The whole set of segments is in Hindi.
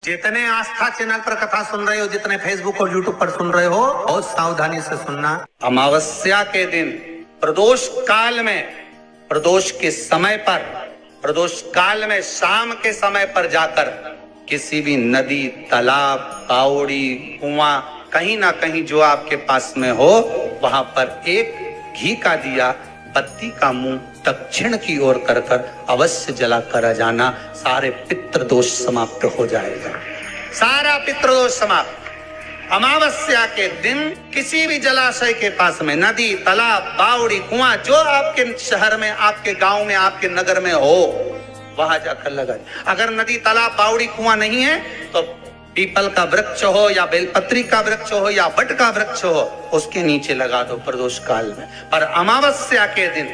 जितने आस्था चैनल पर कथा सुन रहे हो, जितने फेसबुक और यूट्यूब पर सुन रहे हो, बहुत सावधानी से सुनना। अमावस्या के दिन प्रदोष काल में, प्रदोष के समय पर, प्रदोष काल में शाम के समय पर जाकर किसी भी नदी, तालाब, बावड़ी, कुआं, कहीं ना कहीं जो आपके पास में हो, वहां पर एक घी का दिया, बत्ती का मुंह दक्षिण की ओर कर अवश्य जला कर जाना। सारे पितृदोष समाप्त हो जाएगा, सारा पितृदोष समाप्त। अमावस्या के दिन किसी भी जलाशय के पास में, नदी, तालाब, बावड़ी, कुआं, जो आपके शहर में, आपके गांव में, आपके नगर में हो, वहां जाकर लगा। अगर नदी, तालाब, बावड़ी, कुआं नहीं है तो पीपल का वृक्ष हो या बेलपत्री का वृक्ष हो या वट का वृक्ष हो, उसके नीचे लगा दो प्रदोष काल में। पर अमावस्या के दिन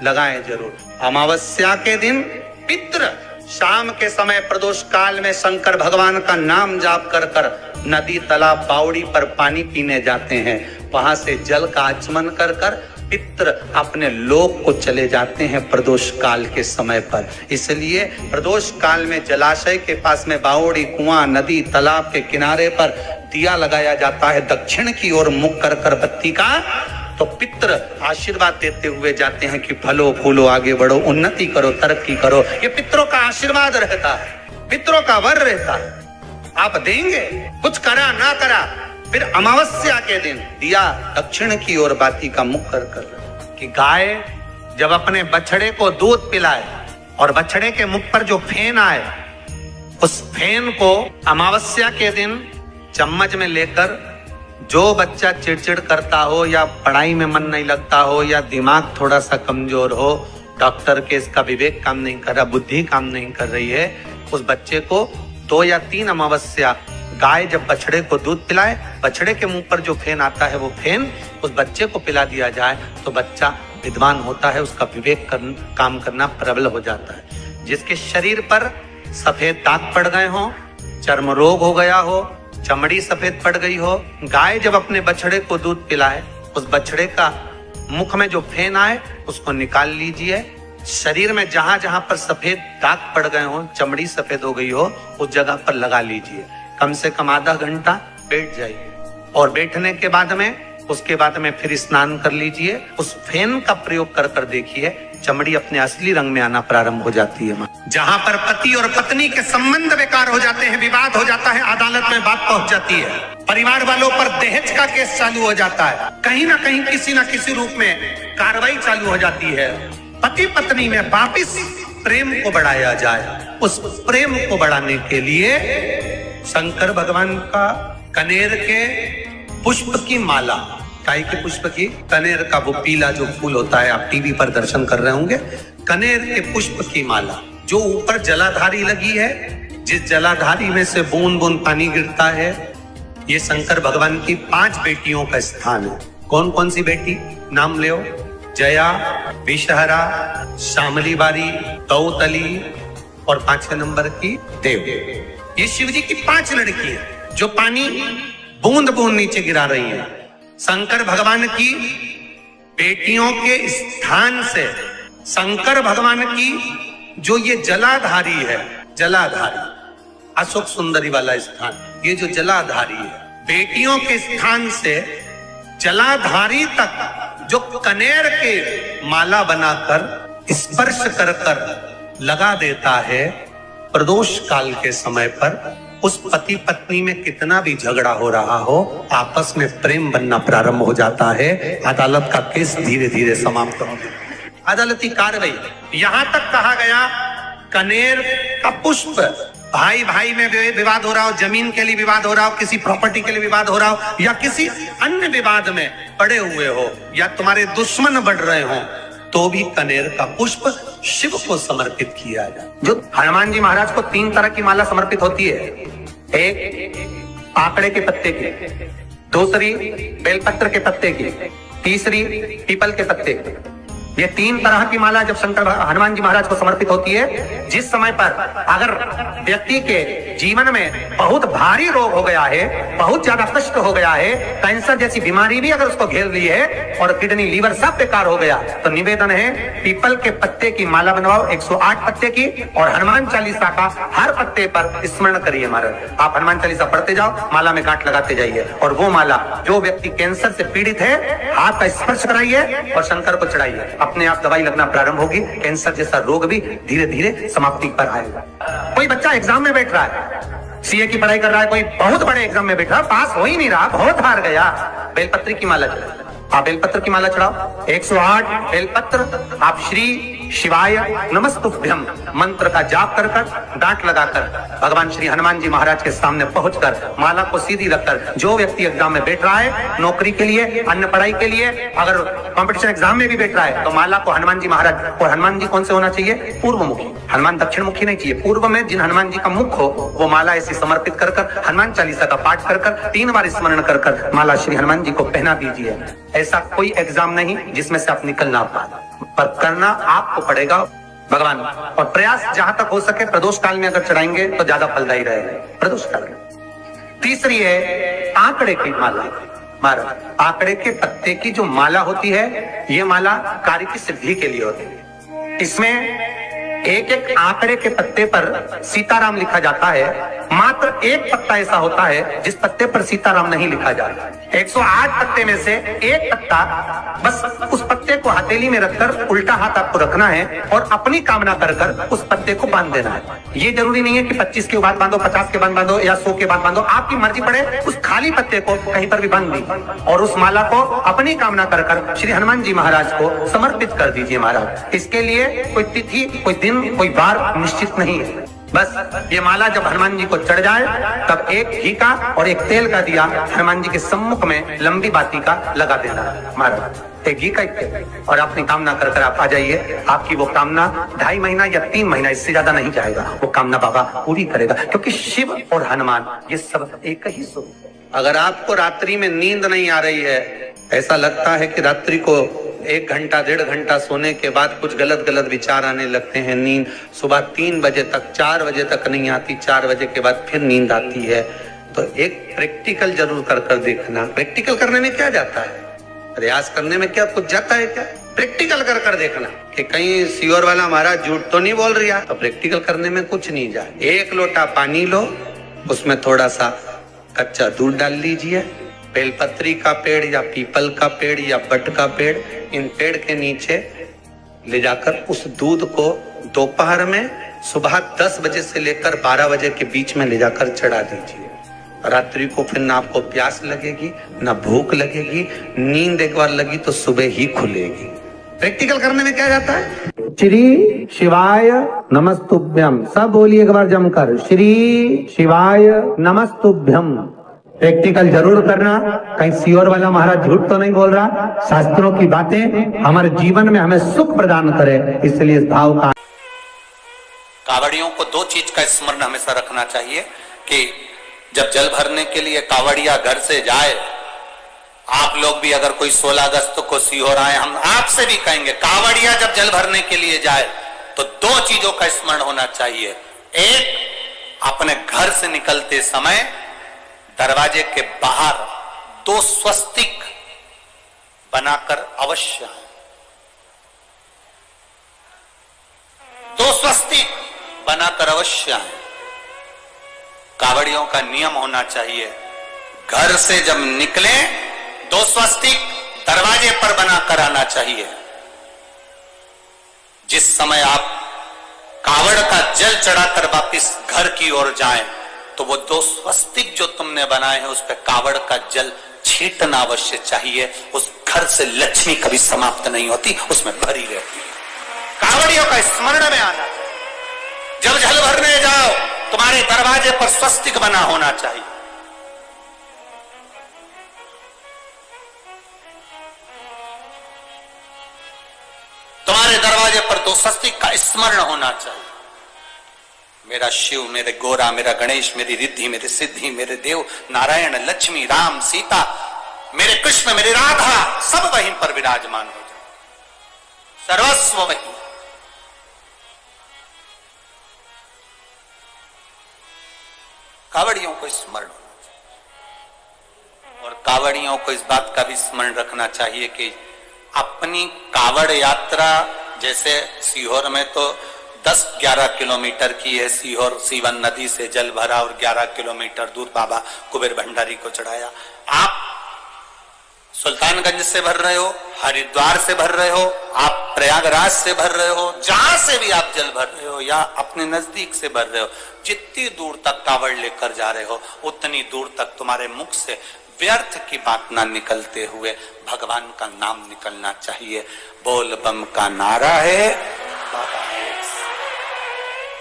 लगाएं जरूर। अमावस्या के दिन पितृ शाम के समय प्रदोष काल में शंकर भगवान का नाम जाप कर नदी, तालाब, बावड़ी पर पानी पीने जाते हैं। वहां से जल का आचमन कर पितृ अपने लोक को चले जाते हैं प्रदोष काल के समय पर। इसलिए प्रदोष काल में जलाशय के पास में, बावड़ी, कुआं, नदी, तालाब के किनारे पर दिया लगाया जाता है दक्षिण की ओर मुख कर बत्ती का। तो पितृ आशीर्वाद देते हुए जाते हैं कि फलो फूलो, आगे बढ़ो, उन्नति करो, तरक्की करो। ये पितरों का आशीर्वाद रहता है, पितरों का वर रहता है। आप देंगे, कुछ करा ना करा, फिर अमावस्या के दिन दिया दक्षिण की ओर बाती का मुख कर कि गाय जब अपने बछड़े को दूध पिलाए और बछड़े के मुख पर जो फेन आए, उस फेन को अमावस्या के दिन चम्मच में लेकर, जो बच्चा चिड़चिड़ करता हो या पढ़ाई में मन नहीं लगता हो या दिमाग थोड़ा सा कमजोर हो, डॉक्टर के इसका विवेक काम नहीं कर रहा, बुद्धि काम नहीं कर रही है, उस बच्चे को 2 या 3 अमावस्या गाय जब बछड़े को दूध पिलाए, बछड़े के मुंह पर जो फेन आता है वो फेन उस बच्चे को पिला दिया जाए तो बच्चा विद्वान होता है, उसका विवेक काम करना प्रबल हो जाता है। जिसके शरीर पर सफेद दाग पड़ गए हो, चर्म रोग हो गया हो, चमड़ी सफेद पड़ गई हो, गाय जब अपने बछड़े को दूध पिलाए, उस बछड़े का मुख में जो फेन आए उसको निकाल लीजिए। शरीर में जहां जहां पर सफेद दाग पड़ गए हो, चमड़ी सफेद हो गई हो, उस जगह पर लगा लीजिए। कम से कम आधा घंटा बैठ जाइए और बैठने के बाद में, उसके बाद में फिर स्नान कर लीजिए। उस फेन का प्रयोग कर देखिए, चमड़ी अपने असली रंग में आना प्रारंभ हो जाती है। जहां पर पति और पत्नी के संबंध बेकार हो जाते हैं, विवाद हो जाता है, अदालत में बात पहुंच जाती है, परिवार वालों पर दहेज का केस चालू हो जाता है, कहीं ना कहीं किसी ना किसी रूप में कार्रवाई चालू हो जाती है, पति पत्नी में वापिस प्रेम को बढ़ाया जाए। उस प्रेम को बढ़ाने के लिए शंकर भगवान का कनेर के पुष्प की माला, काय के पुष्प की, कनेर का वो पीला जो फूल होता है, आप टीवी पर दर्शन कर रहे होंगे, कनेर के पुष्प की माला जो ऊपर जलाधारी लगी है, जिस जलाधारी में से बूंद बूंद पानी गिरता है, ये शंकर भगवान की 5 बेटियों का स्थान है। कौन कौन सी बेटी नाम ले? जया, विषहरा, शामली बारी, तौतली और 5वें नंबर की देव। ये शिव जी की 5 लड़की है जो पानी बूंद बूंद नीचे गिरा रही है। शंकर भगवान की बेटियों के स्थान से शंकर भगवान की जो ये जलाधारी है, जलाधारी अशोक सुंदरी वाला स्थान, ये जो जलाधारी है, बेटियों के स्थान से जलाधारी तक जो कनेर के माला बनाकर स्पर्श कर लगा देता है, प्रदोष काल के समय पर उस पति पत्नी में कितना भी झगड़ा हो रहा हो, आपस में प्रेम बनना प्रारंभ हो जाता है। अदालत का केस धीरे धीरे समाप्त हो गया, अदालती कार्रवाई। यहां तक कहा गया कनेर का पुष्प, भाई भाई में विवाद हो रहा हो, जमीन के लिए विवाद हो रहा हो, किसी प्रॉपर्टी के लिए विवाद हो रहा हो, या किसी अन्य विवाद में पड़े हुए हो, या तुम्हारे दुश्मन बढ़ रहे हो, तो भी कनेर का पुष्प शिव को समर्पित किया जाए। जो हनुमान जी महाराज को 3 तरह की माला समर्पित होती है, एक आकड़े के पत्ते की, दूसरी बेलपत्र के पत्ते की, तीसरी पीपल के पत्ते की। ये 3 तरह की माला जब शंकर हनुमान जी महाराज को समर्पित होती है, जिस समय पर अगर व्यक्ति के जीवन में बहुत भारी रोग हो गया है, बहुत ज्यादा कष्ट हो गया है, कैंसर जैसी बीमारी भी अगर उसको घेर ली है और किडनी लीवर सब बेकार हो गया, तो निवेदन है पीपल के पत्ते की माला बनवाओ 108 पत्ते की, और हनुमान चालीसा का हर पत्ते पर स्मरण करिए महाराज। आप हनुमान चालीसा पढ़ते जाओ, माला में गांठ लगाते जाइए, और वो माला जो व्यक्ति कैंसर से पीड़ित है हाथ का स्पर्श कराइए और शंकर को चढ़ाइए, अपने आप दवाई लगना प्रारंभ होगी। कैंसर जैसा रोग भी धीरे धीरे समाप्ति पर आएगा। कोई बच्चा एग्जाम में बैठ रहा है, सीए की पढ़ाई कर रहा है, कोई बहुत बड़े एग्जाम में बैठा, पास हो ही नहीं रहा, बहुत हार गया, बेलपत्र की माला चढ़ाओ। आप बेलपत्र की माला चढ़ाओ, 108 बेलपत्र, आप श्री शिवाय नमस्तुभ्यम मंत्र का जाप कर गांठ लगाकर भगवान श्री हनुमान जी महाराज के सामने पहुंचकर माला को सीधी रखकर, जो व्यक्ति एग्जाम में बैठ रहा है, नौकरी के लिए, अन्य पढ़ाई के लिए, अगर कंपटीशन एग्जाम में भी बैठ रहा है, तो माला को हनुमान जी महाराज, और हनुमान जी कौन से होना चाहिए? पूर्व मुखी। हनुमान दक्षिण मुखी नहीं चाहिए, पूर्व में जिन हनुमान जी का मुख हो वो माला ऐसी समर्पित कर हनुमान चालीसा का पाठ कर 3 बार स्मरण कर माला श्री हनुमान जी को पहना दीजिए। ऐसा कोई एग्जाम नहीं जिसमें से आप निकल ना पाए, पर करना आपको पड़ेगा भगवान, और प्रयास जहां तक हो सके प्रदोष काल में अगर चढ़ाएंगे तो ज्यादा फलदायी रहेगा, प्रदोष काल में। तीसरी है आंकड़े की माला। महाराज, आंकड़े के पत्ते की जो माला होती है, ये माला कार्य की सिद्धि के लिए होती है। इसमें एक एक आंकड़े के पत्ते पर सीताराम लिखा जाता है, मात्र एक पत्ता ऐसा होता है जिस पत्ते पर सीताराम नहीं लिखा जाता। 108 पत्ते में से एक पत्ता, बस उस पत्ते को हथेली में रखकर उल्टा हाथ आपको रखना है और अपनी कामना कर उस पत्ते को बांध देना है। ये जरूरी नहीं है कि 25 के बाद बांधो, 50 के बाद बांधो या 100 के बाद बांधो, आपकी मर्जी पड़े। उस खाली पत्ते को कहीं पर भी बांध दी और उस माला को अपनी कामना कर श्री हनुमान जी महाराज को समर्पित कर दीजिए महाराज। इसके लिए कोई तिथि, कोई दिन, कोई बार निश्चित नहीं है। बस ये माला जब हनुमान जी को चढ़ जाए तब एक घी का और एक तेल का दिया हनुमान जी के सम्मुख में लंबी बाती का लगा देना महाराज, एक घी का एक तेल, और अपनी कामना कर आप आ जाइए। आपकी वो कामना 2.5 महीना या 3 महीना, इससे ज्यादा नहीं जाएगा, वो कामना बाबा पूरी करेगा, क्योंकि शिव और हनुमान ये सब एक ही स्वरूप है। अगर आपको रात्रि में नींद नहीं आ रही है, ऐसा लगता है कि रात्रि को 1 घंटा 1.5 घंटा सोने के बाद कुछ गलत विचार आने लगते हैं, नींद सुबह 3 बजे तक 4 बजे तक नहीं आती, 4 बजे के बाद फिर नींद आती है, तो एक प्रैक्टिकल जरूर कर देखना। प्रैक्टिकल करने में क्या जाता है, प्रयास करने में क्या कुछ जाता है क्या? प्रैक्टिकल कर देखना कि कहीं सीओर वाला महाराज झूठ तो नहीं बोल रहा, तो प्रैक्टिकल करने में कुछ नहीं जाए। 1 लोटा पानी लो, उसमें थोड़ा सा कच्चा दूध डाल लीजिए, बेलपत्री का पेड़ या पीपल का पेड़ या बट का पेड़, इन पेड़ के नीचे ले जाकर उस दूध को दोपहर में सुबह 10 बजे से लेकर 12 बजे के बीच में ले जाकर चढ़ा दीजिए। रात्रि को फिर ना आपको प्यास लगेगी, ना भूख लगेगी, नींद एक बार लगी तो सुबह ही खुलेगी। प्रैक्टिकल करने में क्या जाता है? श्री शिवाय नमस्तुभ्यम, सब बोलिए एक बार जमकर, श्री शिवाय नमस्तुभ्यम। प्रैक्टिकल जरूर करना, कहीं सीओर वाला महाराज झूठ तो नहीं बोल रहा। शास्त्रों की बातें हमारे जीवन में हमें सुख प्रदान करे, इसलिए इस भाव का। कावड़ियों को 2 चीज का स्मरण हमेशा रखना चाहिए कि जब जल भरने के लिए कावड़िया घर से जाए, आप लोग भी अगर कोई 16 अगस्त को सीहोर आए, हम आपसे भी कहेंगे, कावड़िया जब जल भरने के लिए जाए तो 2 चीजों का स्मरण होना चाहिए। एक, अपने घर से निकलते समय दरवाजे के बाहर 2 स्वस्तिक बनाकर अवश्य आए। 2 स्वस्तिक बनाकर अवश्य आए। कावड़ियों का नियम होना चाहिए, घर से जब निकले 2 स्वस्तिक दरवाजे पर बनाकर आना चाहिए। जिस समय आप कावड़ का जल चढ़ाकर वापिस घर की ओर जाएं, तो वो 2 स्वस्तिक जो तुमने बनाए हैं उस पर कावड़ का जल छींटना अवश्य चाहिए। उस घर से लक्ष्मी कभी समाप्त नहीं होती, उसमें भरी रहती है। कावड़ियों का स्मरण में आना चाहिए। जब जल भरने जाओ, तुम्हारे दरवाजे पर स्वस्तिक बना होना चाहिए। तुम्हारे दरवाजे पर 2 स्वस्तिक का स्मरण होना चाहिए। मेरा शिव, मेरे गोरा, मेरा गणेश, मेरी रिद्धि, मेरी सिद्धि, मेरे देव नारायण, लक्ष्मी, राम, सीता, मेरे कृष्ण, मेरी राधा, सब वहीं पर विराजमान हो जाए। सर्वस्व वही। कावड़ियों को स्मरण होना चाहिए और कावड़ियों को इस बात का भी स्मरण रखना चाहिए कि अपनी कावड़ यात्रा, जैसे सीहोर में तो 10-11 किलोमीटर की है, सीहोर सीवन नदी से जल भरा और 11 किलोमीटर दूर बाबा कुबेर भंडारी को चढ़ाया। आप सुल्तानगंज से भर रहे हो, हरिद्वार से भर रहे हो, आप प्रयागराज से भर रहे हो, जहां से भी आप जल भर रहे हो या अपने नजदीक से भर रहे हो, जितनी दूर तक कावड़ लेकर जा रहे हो उतनी दूर तक तुम्हारे मुख से व्यर्थ की बात ना निकलते हुए भगवान का नाम निकलना चाहिए। बोल बम का नारा है,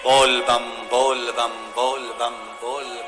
बोल बम बोल बम बोल बम बोल बम।